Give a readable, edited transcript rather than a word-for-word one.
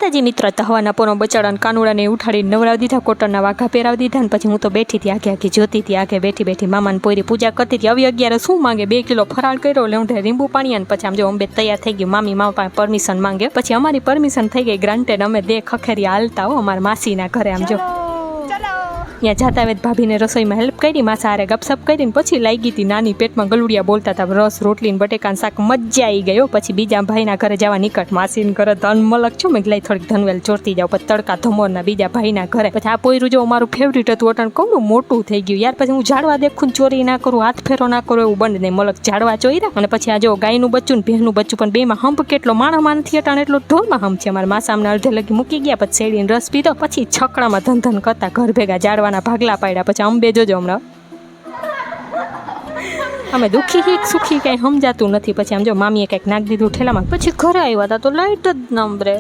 માતાજી મિત્ર તો હવાના પોનો બચાડા કાનુડાને ઉઠાડીને નવરાવી દીધા, કોટરના વાઘા પહેરાવી દીધા. ને પછી હું તો બેઠી હતી આખી જોતી હતી, આખે બેઠી મામાને પોરી પૂજા કરતી હતી. હવે 11 શું માંગે, 2 કિલો ફરાળ કર્યો, લેવઢે લીંબુ પાણી. અને પછી આમ જો અંબે તૈયાર થઈ ગયું, મામી મામા પાસે પરમિશન માંગે. પછી અમારી પરમિશન થઈ ગઈ ગ્રાન્ટેડ. અમે 2 ખખેરી હાલતા હો અમારા માસીના ઘરે. આમ જો ત્યાં જાતા વેત ભાભીને રસોઈમાં હેલ્પ કરી, માસા હારે ગપસપ કરીને પછી લાગી હતી નાની પેટમાં ગલુડિયા બોલતા હતા, રસ રોટલી ને બટેકાનું શાક. મજા આવી ગયો. પછી બીજા ભાઈના ઘરે જવા નીકળ, માસીને ઘરે ધન મલક છું મેં લાઈ થોડીક ધનવેલ ચોરતી જાવ. પછી તડકા ધમોરના બીજા ભાઈના ઘરે. પછી આ પોયરું જો મારું ફેવરિટ હતું, અટણ કહું મોટું થઈ ગયું યાર. પછી હું ઝાડવા દેખું, ચોરી ના કરું, હાથ ફેરો ના કરું, એવું બંધ નહીં. મલક ઝાડવા ચોર્યા. અને પછી આ જો ગાયનું બચ્ચું ને ભેંસનું બચ્ચું, પણ બેમાં હંપ કેટલો, માણામાં નથી અટાણ એટલો ઢોરમાં હંપ છે. અમારા માસા અમને અડધે લગી મૂકી ગયા. પછી શેરડીને રસ પીધો. પછી છકડામાં ધન કરતા ઘર ભેગા ઝાડવાના ભાગલા પાડ્યા. પછી અંબે જોજો હમણાં અમે દુઃખી સુખી કઈ સમજાતું નથી. પછી આમ જો મામીએ કંઈક નાખી દીધું ઠેલામાં. પછી ઘરે આવ્યા હતા તો લાઈટ જ નંબરે.